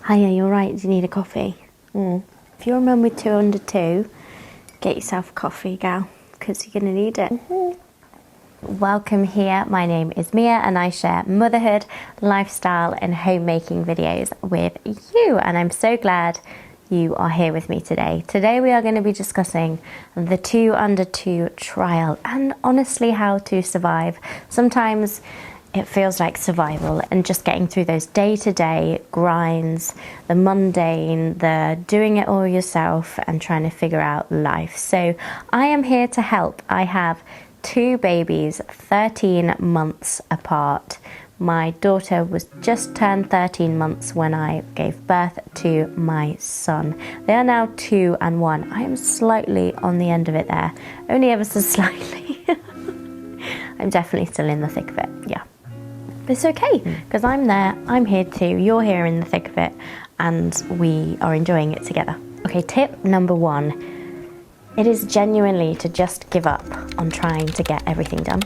Hiya, you're right, do you need a coffee? If you're a mum with 2 under 2, get yourself a coffee, gal, because you're going to need it. Welcome here, my name is Mia and I share motherhood, lifestyle and homemaking videos with you, and I'm so glad you are here with me today. Today we are going to be discussing the 2 under 2 trial and honestly how to survive. Sometimes it feels like survival and just getting through those day-to-day grinds, the mundane, the doing it all yourself and trying to figure out life. So I am here to help. I have 2 babies, 13 months apart. My daughter was just turned 13 months when I gave birth to my son. They are now 2 and 1. I am slightly on the end of it there, only ever so slightly. I'm definitely still in the thick of it, yeah. But it's okay, because I'm there, I'm here too, you're here in the thick of it, and we are enjoying it together. Okay, tip number 1. It is genuinely to just give up on trying to get everything done.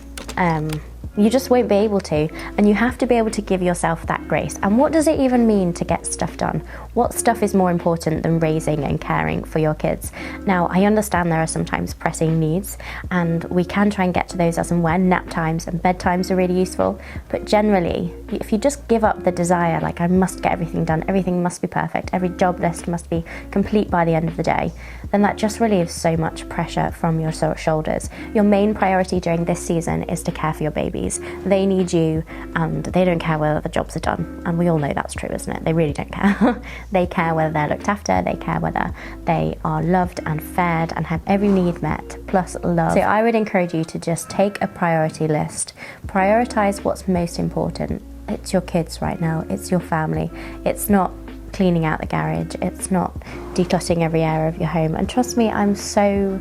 You just won't be able to, and you have to be able to give yourself that grace. And what does it even mean to get stuff done? What stuff is more important than raising and caring for your kids? Now, I understand there are sometimes pressing needs, and we can try and get to those as and when. Nap times and bedtimes are really useful, but generally, if you just give up the desire, like I must get everything done, everything must be perfect, every job list must be complete by the end of the day, then that just relieves so much pressure from your shoulders. Your main priority during this season is to care for your babies. They need you, and they don't care whether the jobs are done. And we all know that's true, isn't it? They really don't care. They care whether they're looked after, they care whether they are loved and fed and have every need met, plus love. So I would encourage you to just take a priority list. Prioritize what's most important. It's your kids right now, it's your family. It's not cleaning out the garage, it's not decluttering every area of your home. And trust me, I'm so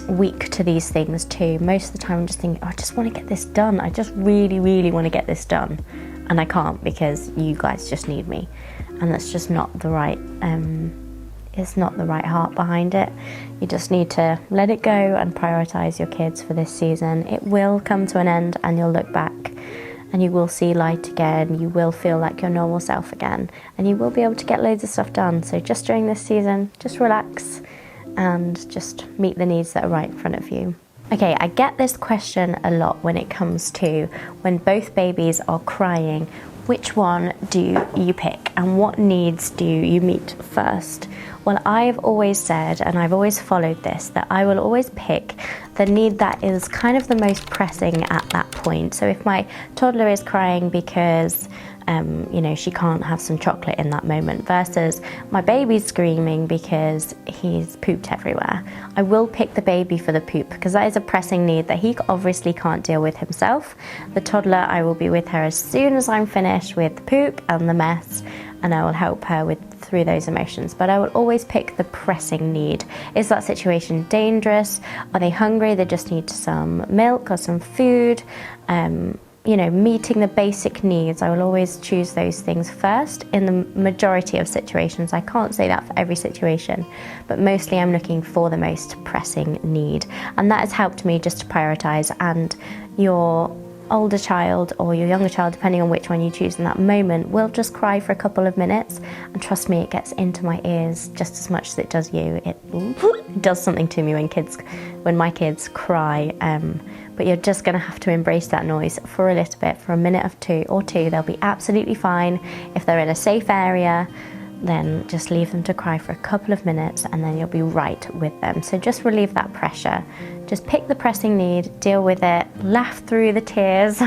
weak to these things too. Most of the time I'm just thinking, oh, I just want to get this done. I just really, really want to get this done. And I can't because you guys just need me. And that's just not the right, it's not the right heart behind it. You just need to let it go and prioritize your kids for this season. It will come to an end and you'll look back and you will see light again. You will feel like your normal self again. And you will be able to get loads of stuff done. So just during this season, just relax and just meet the needs that are right in front of you. Okay, I get this question a lot when it comes to when both babies are crying, which one do you pick and what needs do you meet first? Well, I've always said, and I've always followed this, that I will always pick the need that is kind of the most pressing at that point. So if my toddler is crying because she can't have some chocolate in that moment versus my baby's screaming because he's pooped everywhere, I will pick the baby for the poop because that is a pressing need that he obviously can't deal with himself. The toddler, I will be with her as soon as I'm finished with the poop and the mess, and I will help her through those emotions. But I will always pick the pressing need. Is that situation dangerous? Are they hungry? They just need some milk or some food. Meeting the basic needs, I will always choose those things first in the majority of situations. I can't say that for every situation, but mostly I'm looking for the most pressing need. And that has helped me just to prioritize. And your older child or your younger child, depending on which one you choose in that moment, will just cry for a couple of minutes. And trust me, it gets into my ears just as much as it does you. It does something to me when my kids cry. But you're just going to have to embrace that noise for a little bit, for a minute or two. They'll be absolutely fine. If they're in a safe area, then just leave them to cry for a couple of minutes and then you'll be right with them. So just relieve that pressure. Just pick the pressing need, deal with it, laugh through the tears.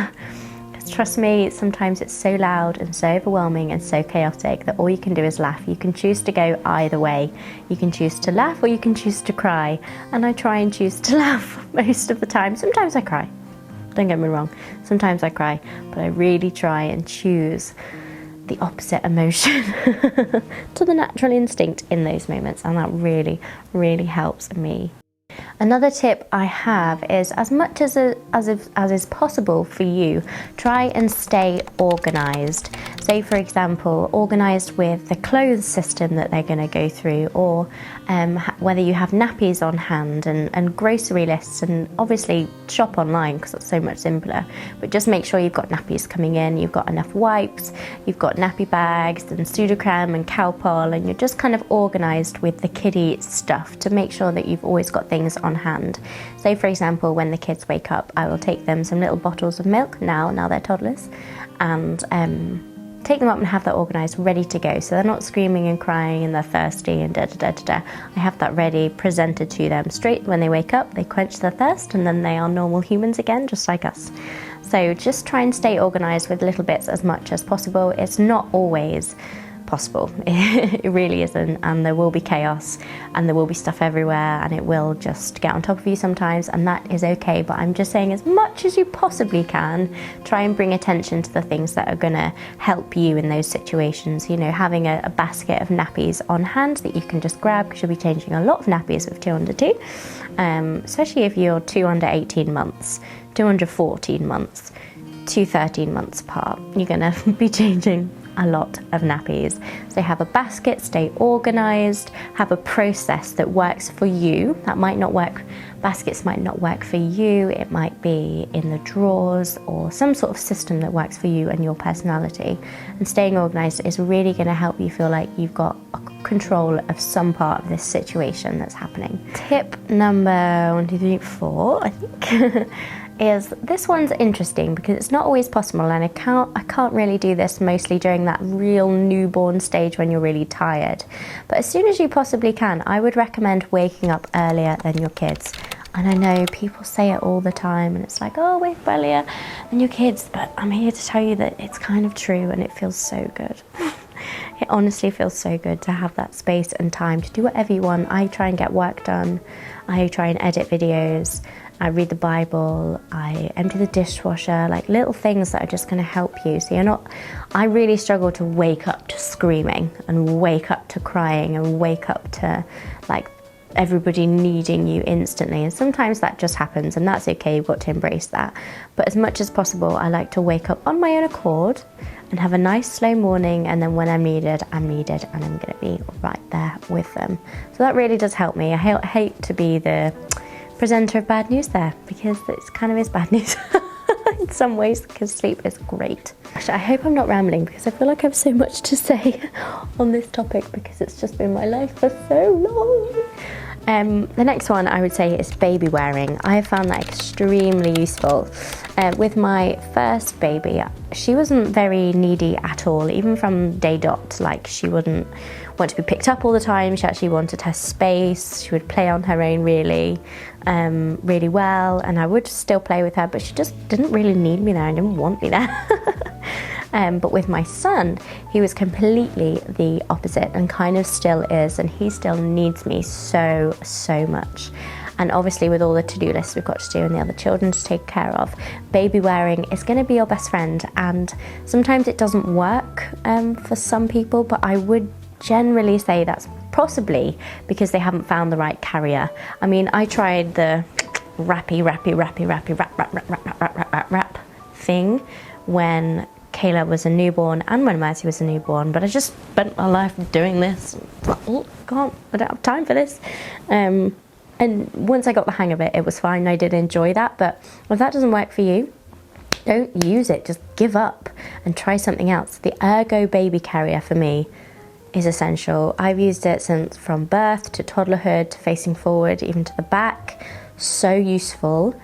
Because trust me, sometimes it's so loud and so overwhelming and so chaotic that all you can do is laugh. You can choose to go either way. You can choose to laugh or you can choose to cry. And I try and choose to laugh most of the time. Sometimes I cry. Don't get me wrong. Sometimes I cry. But I really try and choose the opposite emotion to the natural instinct in those moments. And that really, really helps me. Another tip I have is, as much as is possible for you, try and stay organised. Say, for example, organised with the clothes system that they're going to go through, or whether you have nappies on hand and grocery lists, and obviously shop online because it's so much simpler, but just make sure you've got nappies coming in, you've got enough wipes, you've got nappy bags and Sudocrem and Calpol, and you're just kind of organised with the kiddie stuff to make sure that you've always got things on hand. Say, for example, when the kids wake up, I will take them some little bottles of milk now they're toddlers, and take them up and have that organised, ready to go, so they're not screaming and crying and they're thirsty and I have that ready, presented to them straight when they wake up. They quench their thirst and then they are normal humans again, just like us. So just try and stay organised with little bits as much as possible. It's not always possible, it really isn't, and there will be chaos and there will be stuff everywhere and it will just get on top of you sometimes, and that is okay. But I'm just saying, as much as you possibly can, try and bring attention to the things that are going to help you in those situations. You know, having a basket of nappies on hand that you can just grab, because you'll be changing a lot of nappies with 2 under 2, especially if you're 2 under 18 months, 2 under 14 months, 2 13 months apart. You're going to be changing a lot of nappies. So have a basket, stay organised, have a process that works for you. That might not work, baskets might not work for you, it might be in the drawers or some sort of system that works for you and your personality. And staying organised is really going to help you feel like you've got control of some part of this situation that's happening. Tip number 1, 2, 3, 4, I think. Is this one's interesting because it's not always possible, and I can't really do this mostly during that real newborn stage when you're really tired. But as soon as you possibly can, I would recommend waking up earlier than your kids. And I know people say it all the time and it's like, oh, wake up earlier than your kids, but I'm here to tell you that it's kind of true and it feels so good. It honestly feels so good to have that space and time to do whatever you want. I try and get work done, I try and edit videos, I read the Bible, I empty the dishwasher, like little things that are just going to help you. So you're not, I really struggle to wake up to screaming and wake up to crying and wake up to like everybody needing you instantly. And sometimes that just happens and that's okay, you've got to embrace that. But as much as possible, I like to wake up on my own accord and have a nice slow morning, and then when I'm needed and I'm going to be right there with them. So that really does help me. I hate to be the presenter of bad news there, because it kind of is bad news in some ways, because sleep is great. Actually, I hope I'm not rambling, because I feel like I have so much to say on this topic because it's just been my life for so long. The next one I would say is baby wearing. I have found that extremely useful. With my first baby, she wasn't very needy at all, even from day dot. Like, she wouldn't want to be picked up all the time. She actually wanted her space. She would play on her own really well, and I would still play with her, but she just didn't really need me there and didn't want me there. But with my son, he was completely the opposite and kind of still is, and he still needs me so much. And obviously with all the to-do lists we've got to do and the other children to take care of, baby wearing is going to be your best friend. And sometimes it doesn't work for some people, but I would generally say that's possibly because they haven't found the right carrier. I mean, I tried the wrap thing when Kayla was a newborn and when Mercy was a newborn, but I just spent my life doing this. Oh, I don't have time for this. And once I got the hang of it, it was fine. I did enjoy that, but if that doesn't work for you, don't use it. Just give up and try something else. The Ergo baby carrier for me is essential. I've used it since from birth to toddlerhood to facing forward, even to the back. So useful.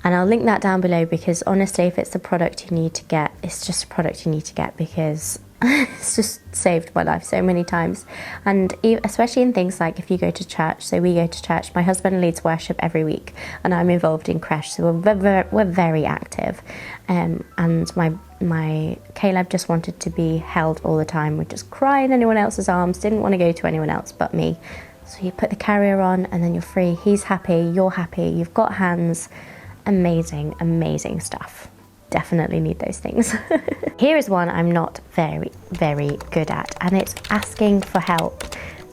And I'll link that down below, because honestly, if it's the product you need to get, it's just a product you need to get, because it's just saved my life so many times. And especially in things like if you go to church. So we go to church, my husband leads worship every week and I'm involved in creche, so we're very active. And my Caleb just wanted to be held all the time, would just cry in anyone else's arms, didn't want to go to anyone else but me. So you put the carrier on and then you're free. He's happy, you're happy, you've got hands. Amazing stuff. Definitely need those things. Here is one I'm not very good at, and it's asking for help.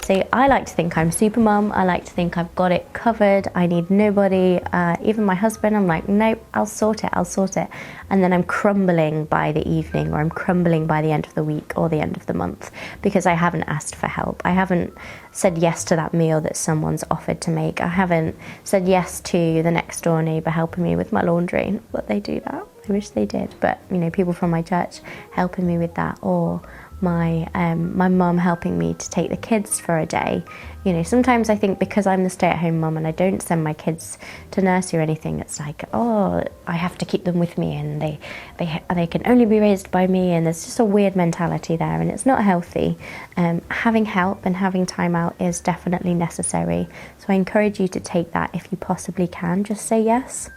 So I like to think I'm super mum. I like to think I've got it covered. I need nobody. Even my husband, I'm like, nope, I'll sort it. And then I'm crumbling by the evening, or I'm crumbling by the end of the week or the end of the month, because I haven't asked for help. I haven't said yes to that meal that someone's offered to make. I haven't said yes to the next door neighbour helping me with my laundry. Not that they do that. I wish they did. But, you know, people from my church helping me with that, or my mum helping me to take the kids for a day. You know, sometimes I think because I'm the stay-at-home mum and I don't send my kids to nursery or anything, it's like, oh, I have to keep them with me, and they can only be raised by me, and there's just a weird mentality there, and it's not healthy. Having help and having time out is definitely necessary. So I encourage you to take that if you possibly can. Just say yes.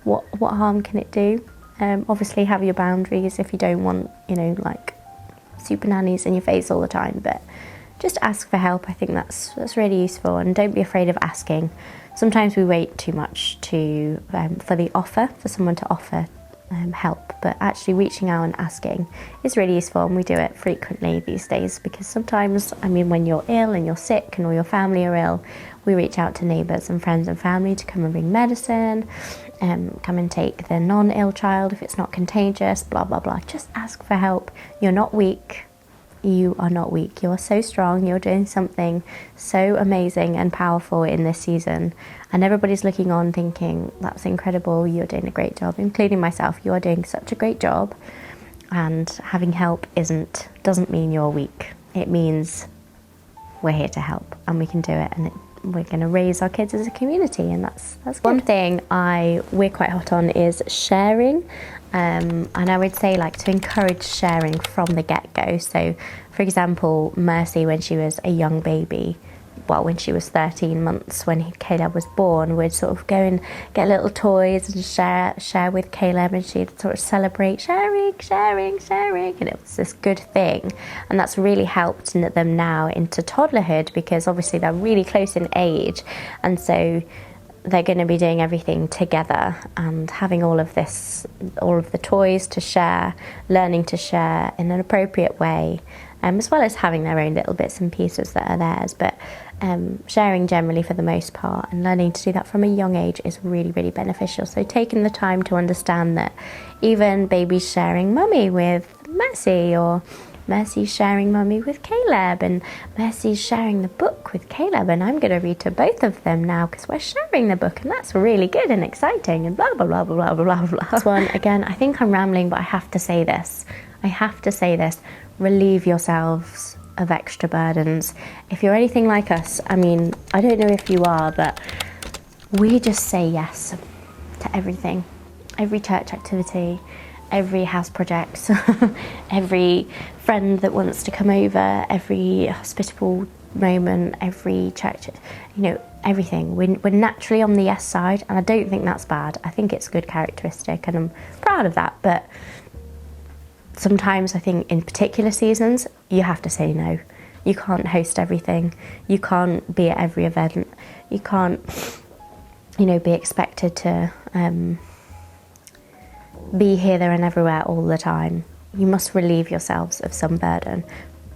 What harm can it do? Obviously have your boundaries if you don't want, you know, like super nannies in your face all the time, but just ask for help. I think that's really useful, and don't be afraid of asking. Sometimes we wait too much for someone to offer help, but actually reaching out and asking is really useful, and we do it frequently these days, because sometimes, I mean, when you're ill and you're sick and all your family are ill, we reach out to neighbours and friends and family to come and bring medicine, come and take the non-ill child if it's not contagious, blah blah blah. Just ask for help. You're not weak. You are not weak. You are so strong. You're doing something so amazing and powerful in this season, and everybody's looking on thinking, that's incredible, you're doing a great job, including myself. You are doing such a great job, and having help doesn't mean you're weak. It means we're here to help, and we can do it, and we're going to raise our kids as a community, and that's good. One thing we're quite hot on is sharing, and I would say, like, to encourage sharing from the get-go. So for example, Mercy, when she was a young baby, well, when she was 13 months, when Caleb was born, we'd sort of go and get little toys and share with Caleb, and she'd sort of celebrate sharing, and it was this good thing. And that's really helped them now into toddlerhood, because obviously they're really close in age, and so they're going to be doing everything together and having all of the toys to share, learning to share in an appropriate way, as well as having their own little bits and pieces that are theirs, but sharing generally for the most part, and learning to do that from a young age is really, really beneficial. So taking the time to understand that even babies sharing mummy with Mercy, or Mercy's sharing mummy with Caleb, and Mercy's sharing the book with Caleb, and I'm going to read to both of them now because we're sharing the book, and that's really good and exciting, and blah blah blah blah blah blah blah. This one, again, I think I'm rambling, but I have to say this. Relieve yourselves of extra burdens. If you're anything like us, I mean, I don't know if you are, but we just say yes to everything. Every church activity, every house project, every friend that wants to come over, every hospitable moment, every church, you know, everything. We're naturally on the yes side, and I don't think that's bad. I think it's a good characteristic, and I'm proud of that. But sometimes I think in particular seasons, you have to say no. You can't host everything. You can't be at every event. You can't, you know, be expected to be here, there and everywhere all the time. You must relieve yourselves of some burden.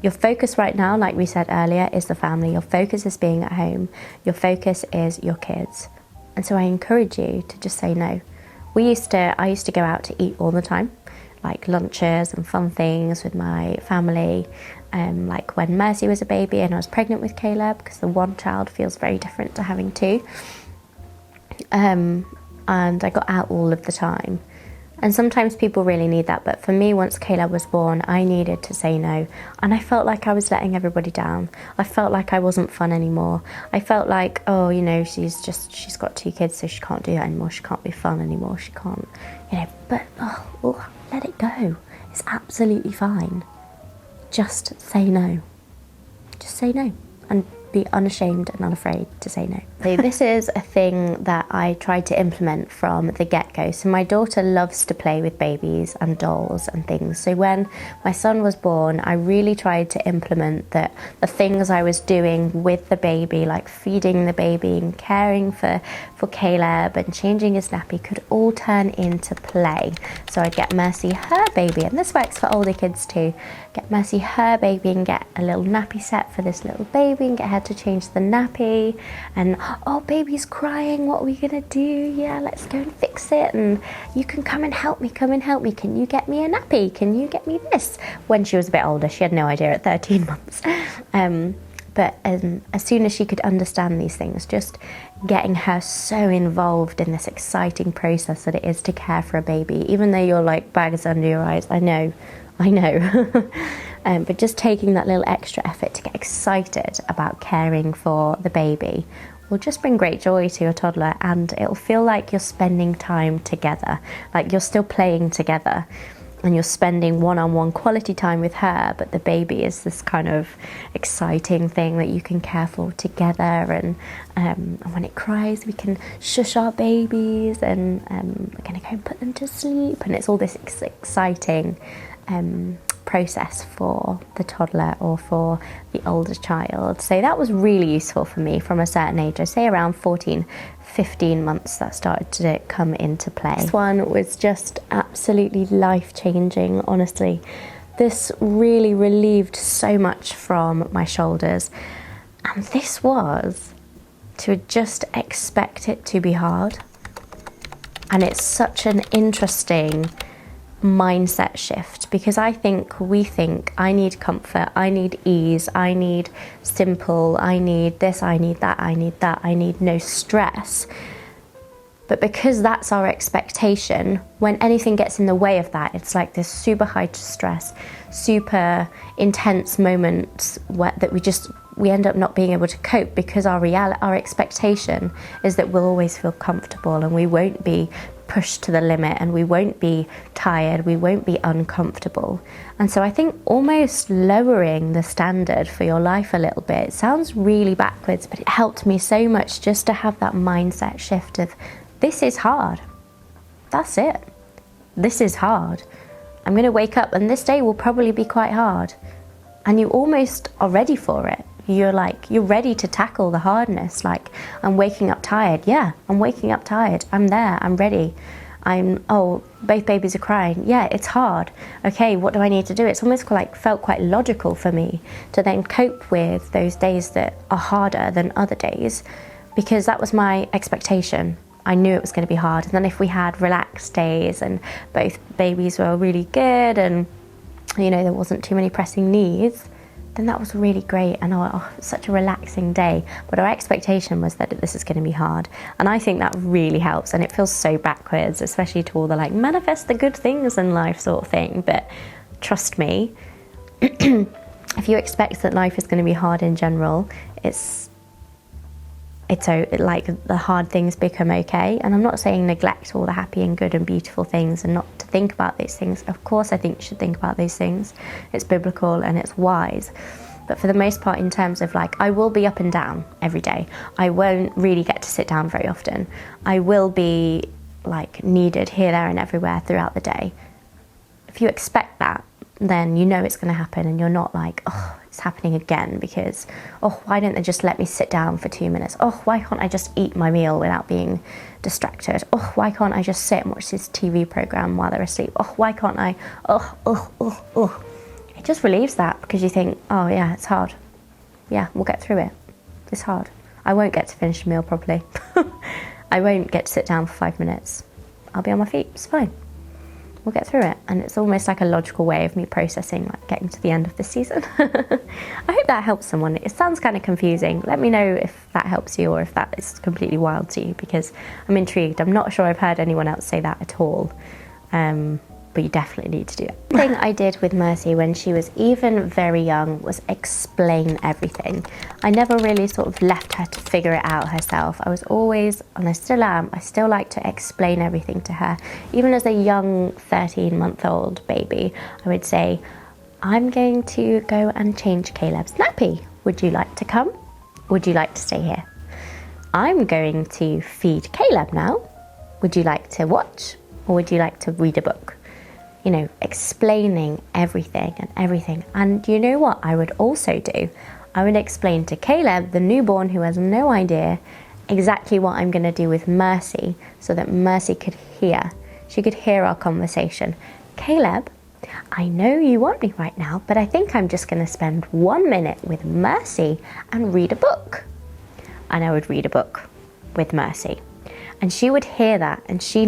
Your focus right now, like we said earlier, is the family. Your focus is being at home. Your focus is your kids. And so I encourage you to just say no. I used to go out to eat all the time, like lunches and fun things with my family, like when Mercy was a baby and I was pregnant with Caleb, because the one child feels very different to having two. And I got out all of the time. And sometimes people really need that, but for me, once Caleb was born, I needed to say no. And I felt like I was letting everybody down. I felt like I wasn't fun anymore. I felt like, oh, you know, she's got two kids, so she can't do that anymore. She can't be fun anymore. She can't, you know, but let it go. It's absolutely fine. Just say no. Just say no, and be unashamed and unafraid to say no. So this is a thing that I tried to implement from the get-go. So my daughter loves to play with babies and dolls and things. So when my son was born, I really tried to implement that the things I was doing with the baby, like feeding the baby and caring for Caleb and changing his nappy, could all turn into play. So I'd get Mercy her baby, and this works for older kids too. Get Mercy her baby and get a little nappy set for this little baby and get her to change the nappy. And oh, baby's crying, what are we gonna do? Yeah, let's go and fix it, and you can come and help me, can you get me a nappy, can you get me this? When she was a bit older, she had no idea at 13 months. But as soon as she could understand these things, just getting her so involved in this exciting process that it is to care for a baby, even though you're like bags under your eyes, I know. But just taking that little extra effort to get excited about caring for the baby will just bring great joy to your toddler, and it'll feel like you're spending time together, like you're still playing together and you're spending one-on-one quality time with her, but the baby is this kind of exciting thing that you can care for together. And when it cries, we can shush our babies, and we're going to go and put them to sleep, and it's all this exciting process for the toddler or for the older child. So that was really useful for me from a certain age. I say around 14, 15 months that started to come into play. This one was just absolutely life-changing, honestly. This really relieved so much from my shoulders. And this was to just expect it to be hard. And it's such an interesting mindset shift, because we think I need comfort, I need ease, I need simple, I need this, I need that, I need no stress. But because that's our expectation, when anything gets in the way of that, it's like this super high stress, super intense moments that we end up not being able to cope, because our expectation is that we'll always feel comfortable and we won't be pushed to the limit, and we won't be tired, we won't be uncomfortable. And so I think almost lowering the standard for your life a little bit, it sounds really backwards, but it helped me so much just to have that mindset shift of, this is hard. That's it. This is hard. I'm going to wake up and this day will probably be quite hard. And you almost are ready for it. You're ready to tackle the hardness. Like, I'm waking up tired. Yeah, I'm waking up tired. I'm there. I'm ready. Both babies are crying. Yeah, it's hard. Okay, what do I need to do? It's almost felt quite logical for me to then cope with those days that are harder than other days, because that was my expectation. I knew it was going to be hard. And then if we had relaxed days and both babies were really good and, there wasn't too many pressing needs, then that was really great, and such a relaxing day. But our expectation was that this is going to be hard, and I think that really helps. And it feels so backwards, especially to all the manifest the good things in life sort of thing. But trust me, if you expect that life is going to be hard in general, the hard things become okay. And I'm not saying neglect all the happy and good and beautiful things and not to think about those things. Of course I think you should think about those things. It's biblical and it's wise. But for the most part, in terms of I will be up and down every day. I won't really get to sit down very often. I will be needed here, there and everywhere throughout the day. If you expect that, then you know it's going to happen, and you're not it's happening again, because why don't they just let me sit down for 2 minutes? Why can't I just eat my meal without being distracted? Why can't I just sit and watch this TV program while they're asleep? Why can't I? It just relieves that, because you think, oh yeah, it's hard. Yeah, we'll get through it. It's hard. I won't get to finish the meal properly. I won't get to sit down for 5 minutes. I'll be on my feet, it's fine. We'll get through it. And it's almost like a logical way of me processing, getting to the end of the season. I hope that helps someone. It sounds kind of confusing. Let me know if that helps you, or if that is completely wild to you, because I'm intrigued. I'm not sure I've heard anyone else say that at all. But you definitely need to do it. The thing I did with Mercy when she was even very young was explain everything. I never really sort of left her to figure it out herself. I was always, and I still am, I still like to explain everything to her. Even as a young 13-month-old baby, I would say, I'm going to go and change Caleb's nappy. Would you like to come? Would you like to stay here? I'm going to feed Caleb now. Would you like to watch, or would you like to read a book? You know, explaining everything and everything. And you know what I would also do? I would explain to Caleb, the newborn who has no idea, exactly what I'm going to do with Mercy, so that Mercy could hear. She could hear our conversation. Caleb, I know you want me right now, but I think I'm just going to spend 1 minute with Mercy and read a book. And I would read a book with Mercy. And she would hear that, and she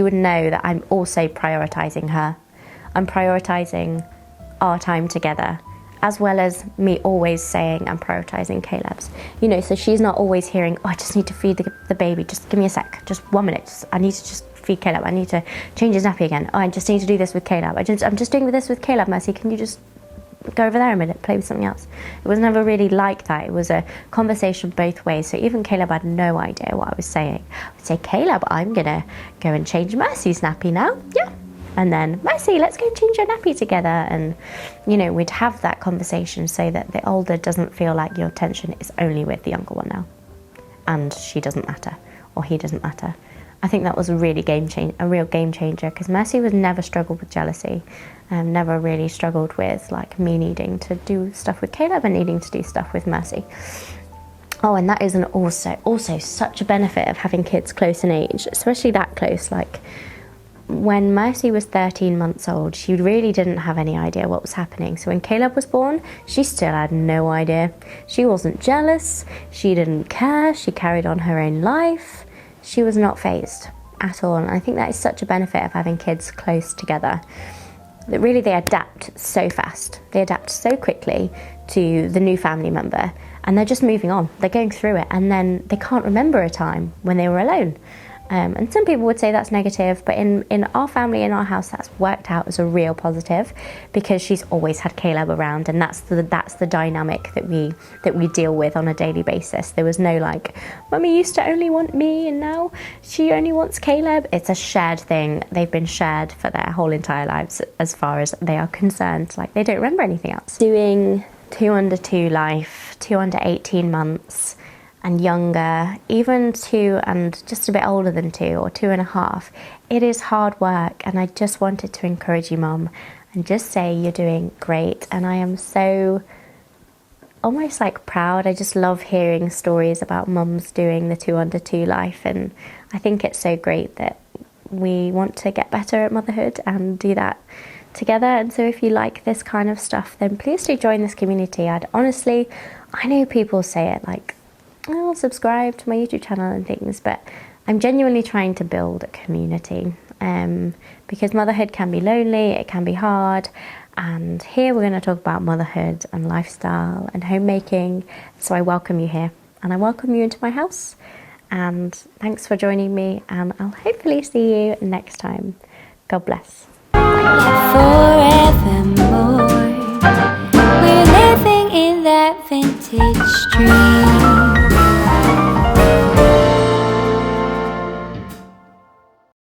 would know that I'm also prioritizing her. I'm prioritizing our time together, as well as me always saying I'm prioritizing Caleb's. You know, so she's not always hearing, oh, I just need to feed the baby. Just give me a sec, just 1 minute. I need to just feed Caleb. I need to change his nappy again. Oh, I just need to do this with Caleb. I'm just doing this with Caleb, Mercy. Can you just go over there a minute, play with something else? It was never really like that. It was a conversation both ways. So even Caleb had no idea what I was saying. I would say, Caleb, I'm gonna go and change Mercy's nappy now. Yeah. And then, Mercy, let's go and change your nappy together. And, you know, we'd have that conversation so that the older doesn't feel like your attention is only with the younger one now. And she doesn't matter, or he doesn't matter. I think that was a real game changer, because Mercy was never struggled with jealousy, never really struggled with like me needing to do stuff with Caleb and needing to do stuff with Mercy. Oh, and that is also such a benefit of having kids close in age, especially that close. Like when Mercy was 13 months old, she really didn't have any idea what was happening. So when Caleb was born, she still had no idea. She wasn't jealous, she didn't care, she carried on her own life. She was not fazed at all. And I think that is such a benefit of having kids close together. That really they adapt so fast. They adapt so quickly to the new family member, and they're just moving on. They're going through it, and then they can't remember a time when they were alone. And some people would say that's negative, but in our family, in our house, that's worked out as a real positive, because she's always had Caleb around, and that's the dynamic that we deal with on a daily basis. There was no like, Mummy used to only want me and now she only wants Caleb. It's a shared thing. They've been shared for their whole entire lives as far as they are concerned. Like they don't remember anything else. Doing 2 under 2 life, 2 under 18 months, and younger, even 2 and just a bit older than 2 or 2.5, it is hard work. And I just wanted to encourage you, Mum, and just say you're doing great. And I am so almost like proud. I just love hearing stories about mums doing the 2 under 2 life, and I think it's so great that we want to get better at motherhood and do that together. And so if you like this kind of stuff, then please do join this community. I know people say it like, oh, subscribe to my YouTube channel and things, but I'm genuinely trying to build a community, because motherhood can be lonely, it can be hard, and here we're going to talk about motherhood and lifestyle and homemaking. So I welcome you here, and I welcome you into my house, and thanks for joining me, and I'll hopefully see you next time. God bless. Forevermore.